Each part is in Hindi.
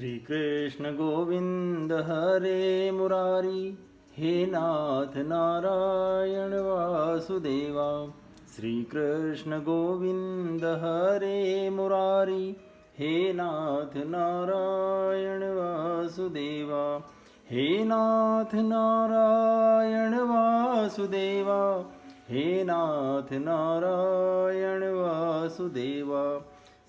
श्री कृष्ण गोविंद हरे मुरारी, हे नाथ नारायण वासुदेवा। श्री कृष्ण गोविंद हरे मुरारी, हे नाथ नारायण वासुदेवा। हे नाथ नारायण वासुदेवा, हे नाथ नारायण वासुदेवा।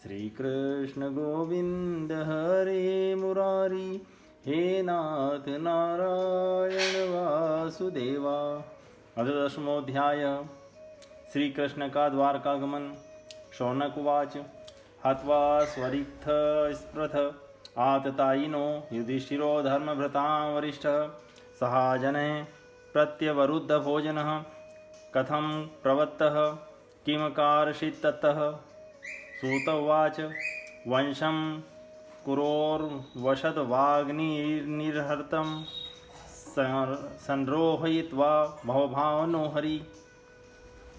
श्री कृष्ण गोविंद हरे मुरारी, हे नाथ नारायण वासुदेवा। अष्टदशमोऽध्याय। श्री कृष्ण का द्वारकागमन। शौनक उवाच। हत्वा स्वरिक्थ स्पृथ आततायिनो युधिष्ठिरो धर्मभृतां वरिष्ठः, सहाजनैः प्रत्यवरुद्ध भोजनः, कथं प्रवत्तः किमकारषित् ततः। सूत उवाच। वंशं कुरोर्वशद्वाग्निर्निहर्तं संरोहयित्वा भवभावनो हरि,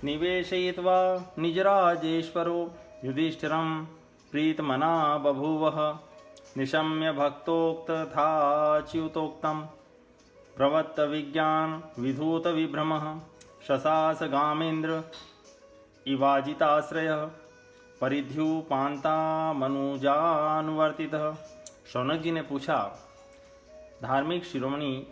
निवेशयित्वा निजराजेश्वरो युधिष्ठिरं प्रीतमना बभूवः। निशम्य भक्तोक्तथाच्युतोक्तं प्रवत्त विज्ञान विधूत विभ्रमः, शशास गामेन्द्र इवाजिताश्रयः, परिध्युपान्ता मनुजानुवर्तितः। शौनक जी ने पूछा, धार्मिक शिरोमणि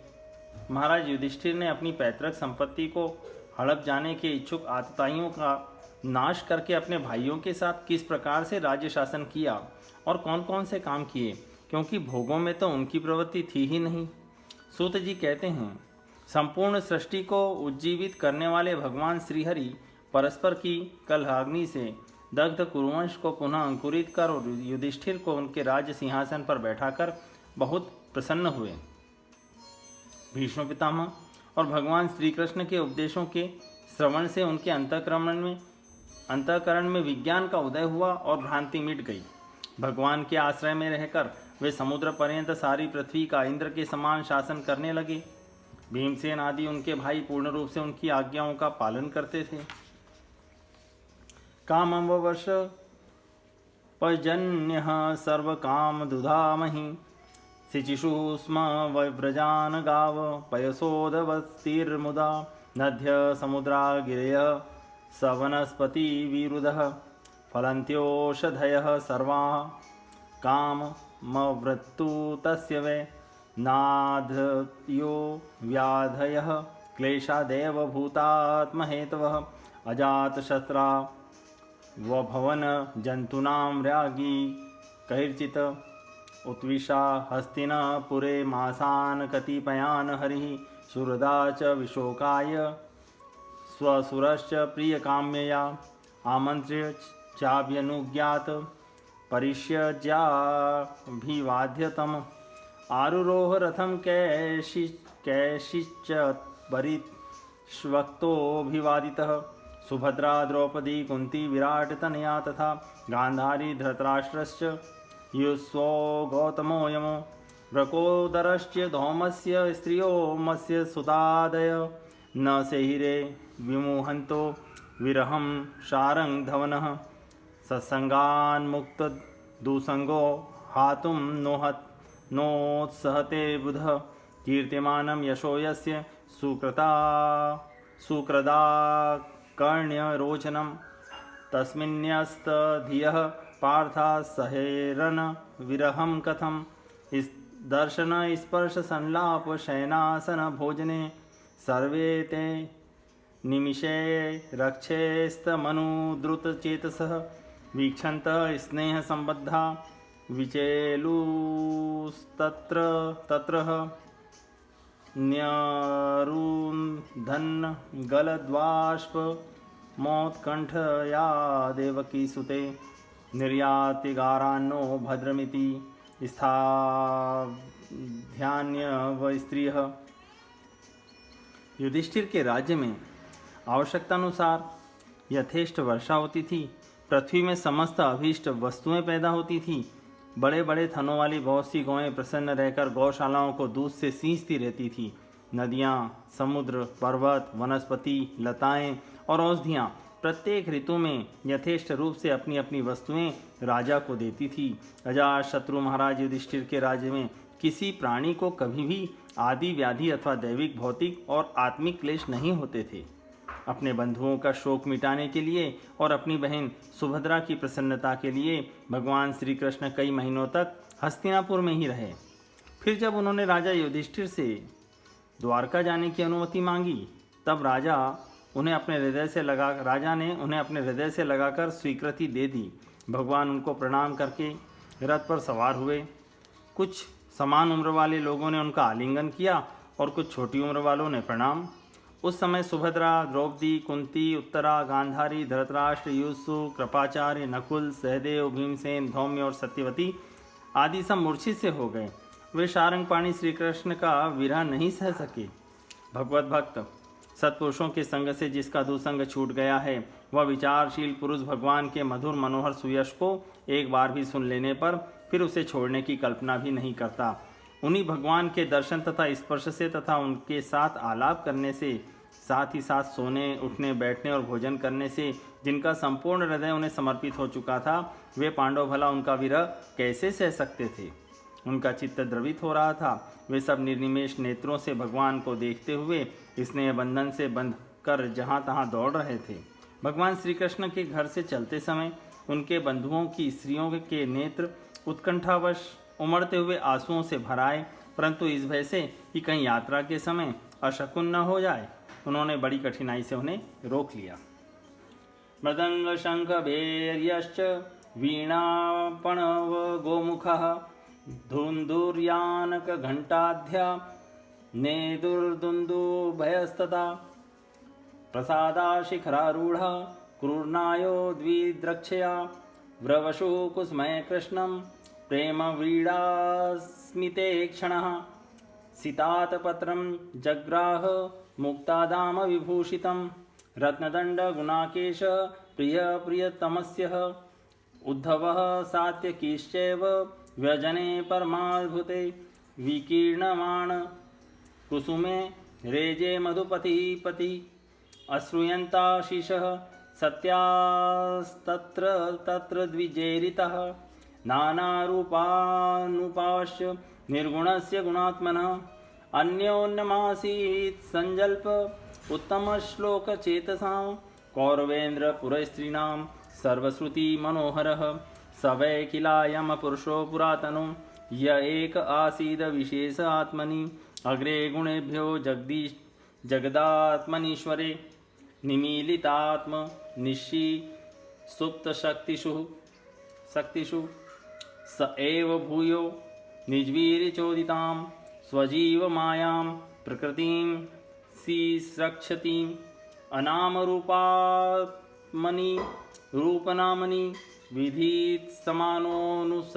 महाराज युधिष्ठिर ने अपनी पैतृक संपत्ति को हड़प जाने के इच्छुक आतताइयों का नाश करके अपने भाइयों के साथ किस प्रकार से राज्य शासन किया और कौन कौन से काम किए, क्योंकि भोगों में तो उनकी प्रवृत्ति थी ही नहीं। सूत जी कहते हैं, संपूर्ण सृष्टि को उज्जीवित करने वाले भगवान श्रीहरि परस्पर की कलहाग्नि से दग्ध कुरुवंश को पुनः अंकुरित कर और युधिष्ठिर को उनके राज्य सिंहासन पर बैठाकर बहुत प्रसन्न हुए। भीष्म पितामह और भगवान श्री कृष्ण के उपदेशों के श्रवण से उनके अंतःकरण में विज्ञान का उदय हुआ और भ्रांति मिट गई। भगवान के आश्रय में रहकर वे समुद्र पर्यंत सारी पृथ्वी का इंद्र के समान शासन करने लगे। भीमसेन आदि उनके भाई पूर्ण रूप से उनकी आज्ञाओं का पालन करते थे। कामं ववर्ष पर्जन्यः सर्वकाम दुधामहि, सिचिषु स्म व्रजान गाव पयसोदवस्तिर्मुदा। नद्य समुद्रा गिरयः सवनस्पति विरुधः, फलन्त्योषधयः सर्वाः काममवृत्तु तस्य वै। नाधयो व्याधयः क्लेशादेव भूतात्महेतवः, अजातशत्रा वभवन जंतूनां राज्ञी कैर्चित्। उत्विषा हस्तिनपुरे मासान् कतिपयान् हरिः, सुहृदा च विशोकाय स्वसुरश्च प्रियकाम्यया। आमन्त्र्य चाभ्यनुज्ञात परिष्यज्याभिवाद्य तम्, आरुरोह रथं कैशिश्च परिष्वक्तोऽभिवादितः। सुभद्रा द्रौपदी कुन्ती विराट तनया तथा गान्धारी धृतराष्ट्रश्च युष्वो गौतमो यमो, वृकोदरश्च धौमस्य स्त्रियो मत्स्य सुतादय। न सेहिरे विमुहन्तो विरहं शारं धवनः, सत्संगान्मुक्त दुसंगो हातुं नोत्सहते बुधः। कीर्तिमानं यशो यस्य सुकृदा कर्ण्यरोचनं, तस्मिन्यस्तधियः पार्था सहेरन विरहं कथम्। दर्शन स्पर्श संलाप शयनासन भोजने, सर्वे ते निमिषे रक्षेस्तमनुद्रुतचेतसः। वीक्षन्तः स्नेह संबद्धा विचेलुस्तत्र तत्रः, न्यरुन्धन् गलद्वाष्प मोत्कण्ठया देवकी सुते। निर्यातिगारान्नो भद्रमिति स्थाध्यान्यवस्त्रियः। युधिष्ठिर के राज्य में आवश्यकतानुसार यथेष्ट वर्षा होती थी। पृथ्वी में समस्त अभीष्ट वस्तुएं पैदा होती थी। बड़े बड़े थनों वाली बहुत सी गौएं प्रसन्न रहकर गौशालाओं को दूध से सींचती रहती थी। नदियाँ, समुद्र, पर्वत, वनस्पति, लताएं और औषधियाँ प्रत्येक ऋतु में यथेष्ट रूप से अपनी अपनी वस्तुएं राजा को देती थी। अजातशत्रु महाराज युधिष्ठिर के राज्य में किसी प्राणी को कभी भी आदि व्याधि अथवा दैविक भौतिक और आत्मिक क्लेश नहीं होते थे। अपने बंधुओं का शोक मिटाने के लिए और अपनी बहन सुभद्रा की प्रसन्नता के लिए भगवान श्री कृष्ण कई महीनों तक हस्तिनापुर में ही रहे। फिर जब उन्होंने राजा युधिष्ठिर से द्वारका जाने की अनुमति मांगी, तब राजा ने उन्हें अपने हृदय से लगाकर स्वीकृति दे दी। भगवान उनको प्रणाम करके रथ पर सवार हुए। कुछ समान उम्र वाले लोगों ने उनका आलिंगन किया और कुछ छोटी उम्र वालों ने प्रणाम। उस समय सुभद्रा, द्रौपदी, कुंती, उत्तरा, गांधारी, धृतराष्ट्र, युसु, कृपाचार्य, नकुल, सहदेव, भीमसेन, धौम्य और सत्यवती आदि सब मूर्छित से हो गए। वे सारंगपाणी श्री कृष्ण का विरह नहीं सह सके। भगवत भक्त सत्पुरुषों के संग से जिसका दुसंग छूट गया है, वह विचारशील पुरुष भगवान के मधुर मनोहर सुयश को एक बार भी सुन लेने पर फिर उसे छोड़ने की कल्पना भी नहीं करता। उन्हीं भगवान के दर्शन तथा स्पर्श से तथा उनके साथ आलाप करने से, साथ ही साथ सोने, उठने, बैठने और भोजन करने से जिनका संपूर्ण हृदय उन्हें समर्पित हो चुका था, वे पांडव भला उनका विरह कैसे सह सकते थे। उनका चित्त द्रवित हो रहा था। वे सब निर्निमेष नेत्रों से भगवान को देखते हुए स्नेह बंधन से बंध कर जहाँ तहाँ दौड़ रहे थे। भगवान श्री कृष्ण के घर से चलते समय उनके बंधुओं की स्त्रियों के नेत्र उत्कंठावश उमड़ते हुए आंसुओं से भर आए, परंतु इस भय से कि कहीं यात्रा के समय अशकुन न हो जाए, उन्होंने बड़ी कठिनाई से उन्हें रोक लिया। मृदंग शंख भैर्यश्च वीणा पणव गोमुखः धुंधुर्यानक घंटाध्या नेदुर्दुन्दुभयस्तथा प्रसादा शिखरारूढ़ा क्रूर्णायो द्विद्रक्षया व्रवशु कुसुमय कृष्णं प्रेम व्रीडास्मिते क्षणः सितातपत्रं जग्राह मुक्तादाम विभूषितं रत्नदंड गुणाकेश प्रिय प्रियतमस्यः उद्धवः सात्यकीश्चैव व्यजने परमाद्भुते विकीर्णमाण कुसुमे रेजे मधुपतिपति अश्रूयन्ताशीषः सत्यास्तत्र तत्र द्विजेरितः नानारूपानुपाश्च निर्गुणस्य गुणात्मनः अन्योन्यमासीत् संजल्प उत्तमश्लोकचेतसां कौरवेन्द्रपुरस्त्रीणां सर्वश्रुति मनोहरः स वै किलायम पुरुषो पुरातनो य एक आसीद विशेष आत्मनि अग्रे गुणेभ्यो जगदात्मनीश्वरे निमीलितात्म निशी सुप्त शक्तिषु स एव भूयो निज्वीर्चोदितां स्वजीव मायां प्रकृतिं सीस्रक्षतीम् अनामरूपात्मनि रूपनामनि विधित समानोनुससार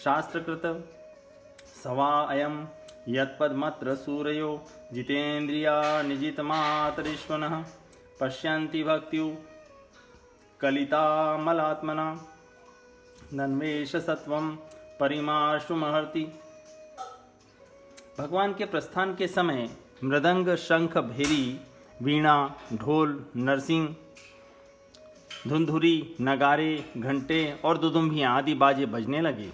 शास्त्रकृत सवा अयं यत्पद्मत्र सूरयो जितेन्द्रिया निजितमातरीश्वनः पश्यन्ति भक्त्यु कलितामलात्मना नन्वेश सत्वं परिमाशुमहर्ति। भगवान के प्रस्थान के समय मृदंग, शंख, भेरी, वीणा, ढोल, नरसिंह, धुंधुरी, नगारे, घंटे और दुदुम्भियाँ आदि बाजे बजने लगे।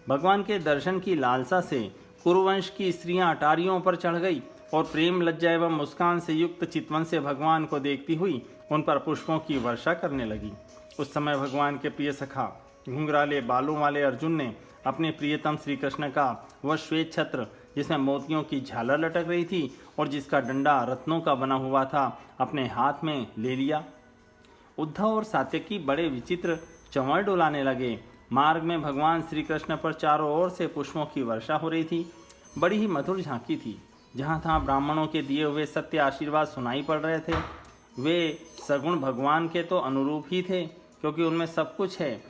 भगवान के दर्शन की लालसा से कुरुवंश की स्त्रियां अटारियों पर चढ़ गई और प्रेम, लज्जा एवं मुस्कान से युक्त चितवन से भगवान को देखती हुई उन पर पुष्पों की वर्षा करने लगी। उस समय भगवान के प्रिय सखा घुंघराले बालों वाले अर्जुन ने अपने प्रियतम श्री कृष्ण का वह श्वेत छत्र, जिसमें मोतियों की झालर लटक रही थी और जिसका डंडा रत्नों का बना हुआ था, अपने हाथ में ले लिया। उद्धव और सात्यकी बड़े विचित्र चंवर डोलाने लगे। मार्ग में भगवान श्री कृष्ण पर चारों ओर से पुष्पों की वर्षा हो रही थी। बड़ी ही मधुर झांकी थी। जहाँ तहाँ ब्राह्मणों के दिए हुए सत्य आशीर्वाद सुनाई पड़ रहे थे। वे सगुण भगवान के तो अनुरूप ही थे, क्योंकि उनमें सब कुछ है,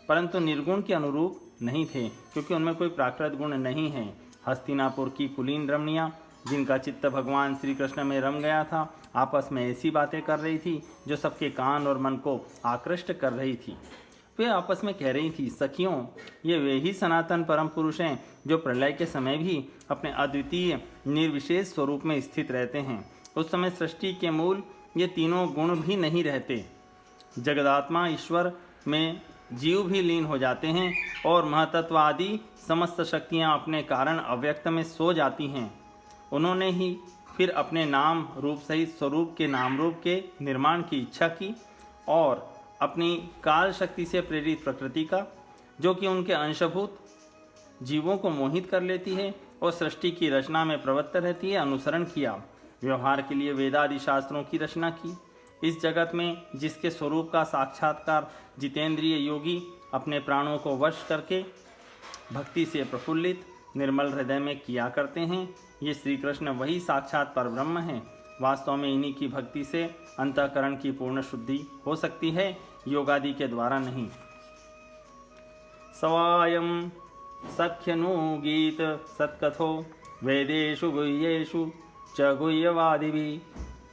परंतु निर्गुण के अनुरूप नहीं थे, क्योंकि उनमें कोई प्राकृत गुण नहीं है। हस्तिनापुर की कुलीन रमणियाँ, जिनका चित्त भगवान श्री कृष्ण में रम गया था, आपस में ऐसी बातें कर रही थी जो सबके कान और मन को आकृष्ट कर रही थी। वे आपस में कह रही थी, सखियों, ये वे ही सनातन परम पुरुष हैं जो प्रलय के समय भी अपने अद्वितीय निर्विशेष स्वरूप में स्थित रहते हैं। उस समय सृष्टि के मूल ये तीनों गुण भी नहीं रहते। जगदात्मा ईश्वर में जीव भी लीन हो जाते हैं और महतत्व आदि समस्त शक्तियाँ अपने कारण अव्यक्त में सो जाती हैं। उन्होंने ही फिर अपने नाम रूप सहित स्वरूप के नाम रूप के निर्माण की इच्छा की और अपनी काल शक्ति से प्रेरित प्रकृति का, जो कि उनके अंशभूत जीवों को मोहित कर लेती है और सृष्टि की रचना में प्रवृत्त रहती है, अनुसरण किया। व्यवहार के लिए वेदादि शास्त्रों की रचना की। इस जगत में जिसके स्वरूप का साक्षात्कार जितेंद्रिय योगी अपने प्राणों को वश करके भक्ति से प्रफुल्लित निर्मल हृदय में किया करते हैं, ये श्री कृष्ण वही साक्षात परब्रह्म हैं। वास्तव में इन्हीं की भक्ति से अंतःकरण की पूर्ण शुद्धि हो सकती है, योगादि के द्वारा नहीं। सवायम सख्यनुगीत सत्कथो वेदेषु गुह्येषु च गुह्यवादिभिः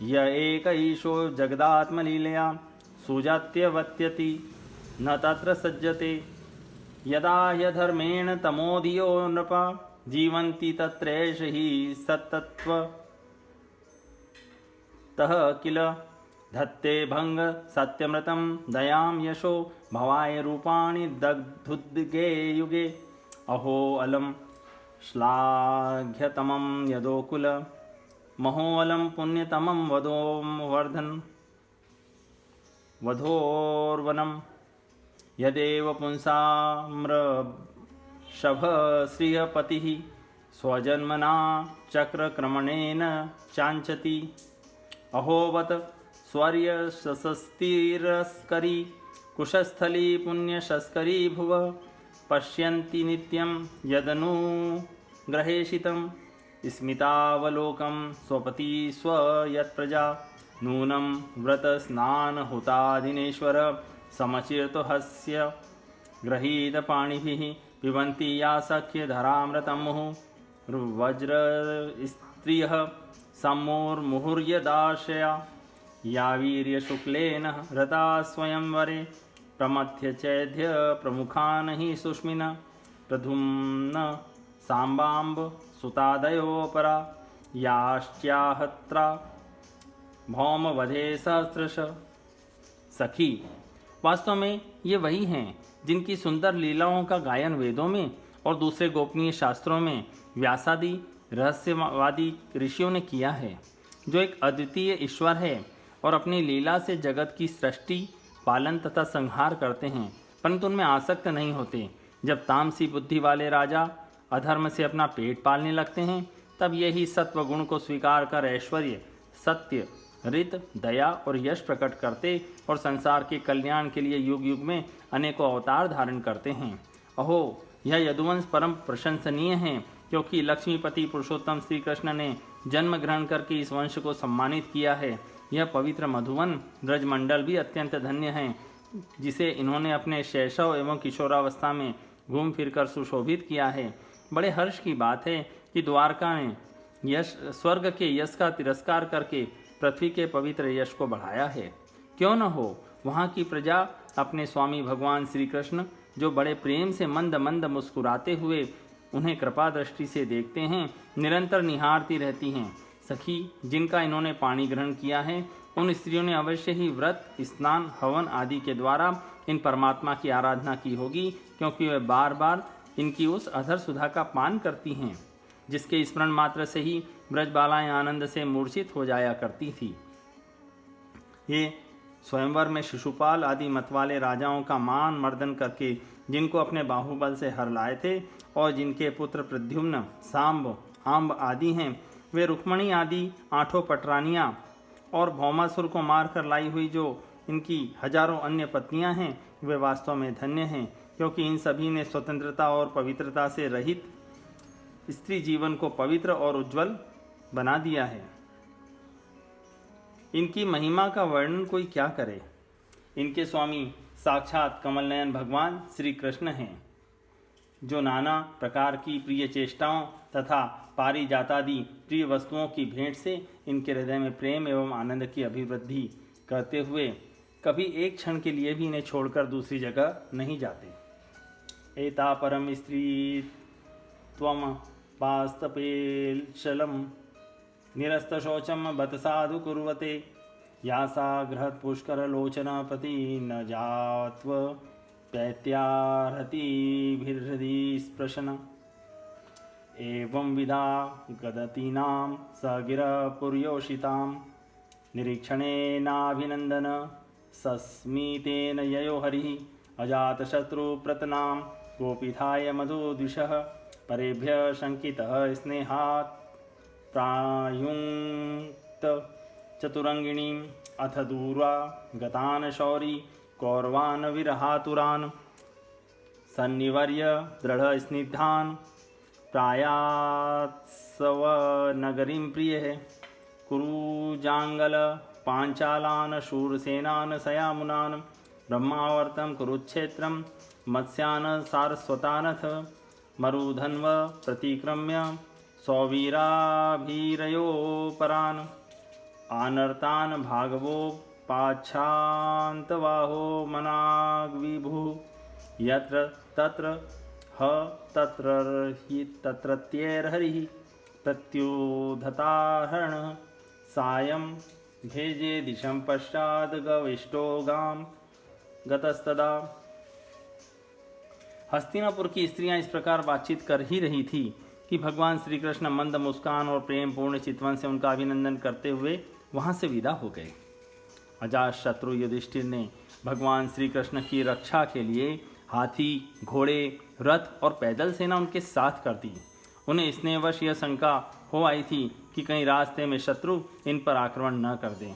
य एक ईशो जगदात्मलीलया सुजात्यवत्यति न तत्र सज्जते यदा ह्यधर्मेण तमोधियो नृपा जीवन्ति तत्रैष हि सत्तत्वतः किल धत्ते भंग सत्यमृतं दयां यशो भवाय रूपाणि दग्धुद्गे युगे अहो अलम श्लाघ्यतमं यदोकुल महोऽलं पुण्यतमं वधोर्वनं यदेव पुंसाम्रषभश्रियपतिः स्वजन्मना चक्रक्रमणेन चाञ्चति अहोवत स्वर्यशस्तिरस्करी कुशस्थली पुण्यशस्करी भुव पश्यन्ति नित्यं यदनुग्रहेशितं स्मितावलोकं स्वपति स्वयत्प्रजा नूनं व्रतस्नानहुतादिनेश्वर समचिर्तुहस्य गृहीतपाणिभिः पिबन्ति या सख्यधरामृतं मुहुर्वज्रस्त्रियः सम्मुर्मुहुर्यदाशया या वीर्यशुक्लेन रता स्वयंवरे प्रमथ्य चैद्य प्रमुखान् हि सुष्मिन प्रधुम्न सांबाम्ब सुतादयोपरा याश्चाहत्रा भौमवधे सहस्रश। सखी, वास्तव में ये वही हैं जिनकी सुंदर लीलाओं का गायन वेदों में और दूसरे गोपनीय शास्त्रों में व्यासादि रहस्यवादी ऋषियों ने किया है, जो एक अद्वितीय ईश्वर है और अपनी लीला से जगत की सृष्टि, पालन तथा संहार करते हैं, परंतु उनमें आसक्त नहीं होते। जब तामसी बुद्धि वाले राजा अधर्म से अपना पेट पालने लगते हैं, तब यही सत्व गुण को स्वीकार कर ऐश्वर्य, सत्य, रित, दया और यश प्रकट करते और संसार के कल्याण के लिए युग युग में अनेकों अवतार धारण करते हैं। अहो, यह यदुवंश परम प्रशंसनीय है, क्योंकि लक्ष्मीपति पुरुषोत्तम श्री कृष्ण ने जन्म ग्रहण करके इस वंश को सम्मानित किया है। यह पवित्र मधुवन ब्रजमंडल भी अत्यंत धन्य है, जिसे इन्होंने अपने शैशव एवं किशोरावस्था में घूम फिरकर सुशोभित किया है। बड़े हर्ष की बात है कि द्वारका ने स्वर्ग के यश का तिरस्कार करके पृथ्वी के पवित्र यश को बढ़ाया है। क्यों न हो, वहाँ की प्रजा अपने स्वामी भगवान श्री कृष्ण, जो बड़े प्रेम से मंद मंद मुस्कुराते हुए उन्हें कृपा दृष्टि से देखते हैं, निरंतर निहारती रहती हैं। सखी, जिनका इन्होंने पाणी ग्रहण किया है, उन स्त्रियों ने अवश्य ही व्रत, स्नान, हवन आदि के द्वारा इन परमात्मा की आराधना की होगी, क्योंकि वे बार बार इनकी उस अधर सुधा का पान करती हैं, जिसके स्मरण मात्र से ही ब्रजबालाएं आनंद से मूर्छित हो जाया करती थी। ये स्वयंवर में शिशुपाल आदि मतवाले राजाओं का मान मर्दन करके जिनको अपने बाहुबल से हर लाए थे और जिनके पुत्र प्रद्युम्न, सांब, आम्ब आदि हैं, वे रुक्मणी आदि आठों पटरानियाँ और भौमासुर को मारकर लाई हुई जो इनकी हजारों अन्य पत्नियां हैं, वे वास्तव में धन्य हैं, क्योंकि इन सभी ने स्वतंत्रता और पवित्रता से रहित स्त्री जीवन को पवित्र और उज्जवल बना दिया है। इनकी महिमा का वर्णन कोई क्या करे। इनके स्वामी साक्षात कमलनयन भगवान श्री कृष्ण हैं, जो नाना प्रकार की प्रिय चेष्टाओं तथा पारिजातादि प्रिय वस्तुओं की भेंट से इनके हृदय में प्रेम एवं आनंद की अभिवृद्धि करते हुए कभी एक क्षण के लिए भी इन्हें छोड़कर दूसरी जगह नहीं जाते। एता परम स्त्री त्वम पास्तपेशलम निरस्त शौचम बत साधु कुर्वते या सा गृहत् पुष्करलोचना प्रति न जात्व पैत्यार्हतिभिर्हृदि स्पृशन एवं विधा गदतीनां सगिरपुर्योषितां निरीक्षणेनाभिनन्दन सस्मितेन ययो हरिः अजातशत्रुप्रतनां गोपीथाय मधुद्विषः परेभ्यः शङ्कितः स्नेहात् प्रायुङ्क्त चतुरङ्गिणीम् अथ दूरा गतान् शौरी कौरवान् विरहातुरान् सन्निवर्य दृढस्निग्धान् प्रायात्सवनगरीं प्रियः कुरुजाङ्गल पाञ्चालान् शूरसेनान् सयामुनान् ब्रह्मावर्तं कुरुक्षेत्रं मत्स्यान् सारस्वतानथ मरुधन्व प्रतिक्रम्य सौवीराभिरयोपरान् आनर्तान् भागवो पाच्छान्तवाहो मनाग्विभुः यत्र तत्र ह तत्रत्यैर्हरिः प्रत्युधताहरणः सायं भेजे दिशं पश्चात् गविष्टो गां गतस्तदा। हस्तिनापुर की स्त्रियां इस प्रकार बातचीत कर ही रही थी कि भगवान श्री कृष्ण मंद मुस्कान और प्रेम पूर्ण चितवन से उनका अभिनंदन करते हुए वहां से विदा हो गए। अजात शत्रु युधिष्ठिर ने भगवान श्री कृष्ण की रक्षा के लिए हाथी, घोड़े, रथ और पैदल सेना उनके साथ कर दी। उन्हें स्नेहवश यह शंका हो आई थी कि कहीं रास्ते में शत्रु इन पर आक्रमण न कर दें।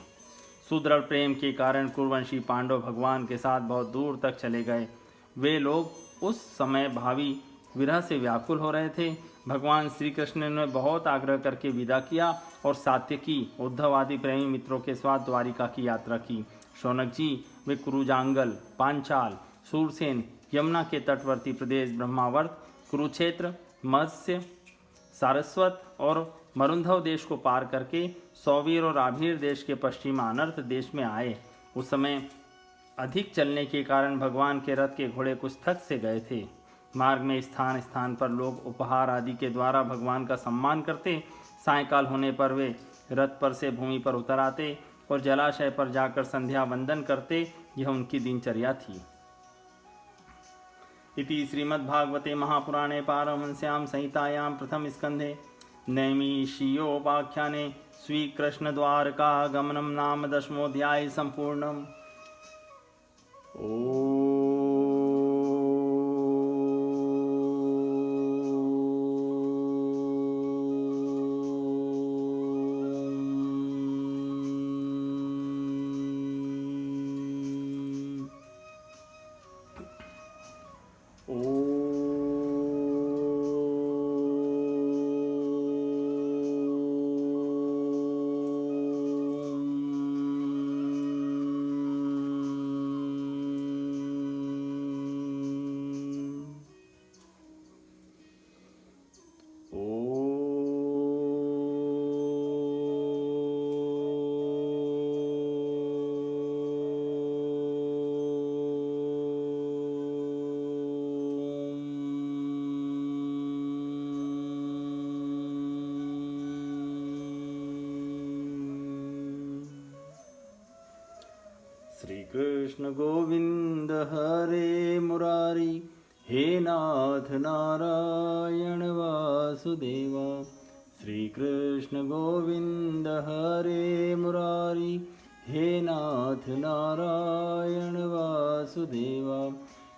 सुदृढ़ प्रेम के कारण कुरुवंशी पांडव भगवान के साथ बहुत दूर तक चले गए। वे लोग उस समय भावी विरह से व्याकुल हो रहे थे। भगवान श्री कृष्ण ने बहुत आग्रह करके विदा किया और सात्यकी, उद्धव आदि प्रेमी मित्रों के साथ द्वारिका की यात्रा की। शौनक जी वे कुरुजांगल, पांचाल, सूरसेन, यमुना के तटवर्ती प्रदेश ब्रह्मावर्त, कुरुक्षेत्र, मत्स्य, सारस्वत और मरुंधव देश को पार करके सौवीर और आभीर देश के पश्चिम अनर्थ देश में आए। उस समय अधिक चलने के कारण भगवान के रथ के घोड़े कुछ थक से गए थे। मार्ग में स्थान स्थान पर लोग उपहार आदि के द्वारा भगवान का सम्मान करते। सायंकाल होने पर वे रथ पर से भूमि पर उतर आते और जलाशय पर जाकर संध्या वंदन करते। यह उनकी दिनचर्या थी। इति श्रीमद्भागवते महापुराणे पारमहंस्यां संहितायां प्रथम स्कंधे नैमिषीयोपाख्याने श्रीकृष्णद्वारकागमनं नाम 10मोऽध्यायः सम्पूर्णम्। श्री कृष्ण गोविंद हरे मुरारी, हे नाथ नारायण वासुदेव। श्री कृष्ण गोविंद हरे मुरारी, हे नाथ नारायण वासुदेव।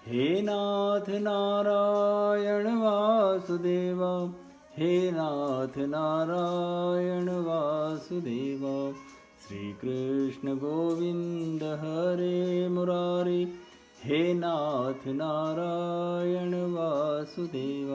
हे नाथ नारायण वासुदेव, हे नाथ नारायण वासुदेव। श्री कृष्ण गोविंद हरे मुरारी, हे नाथ नारायण वासुदेव।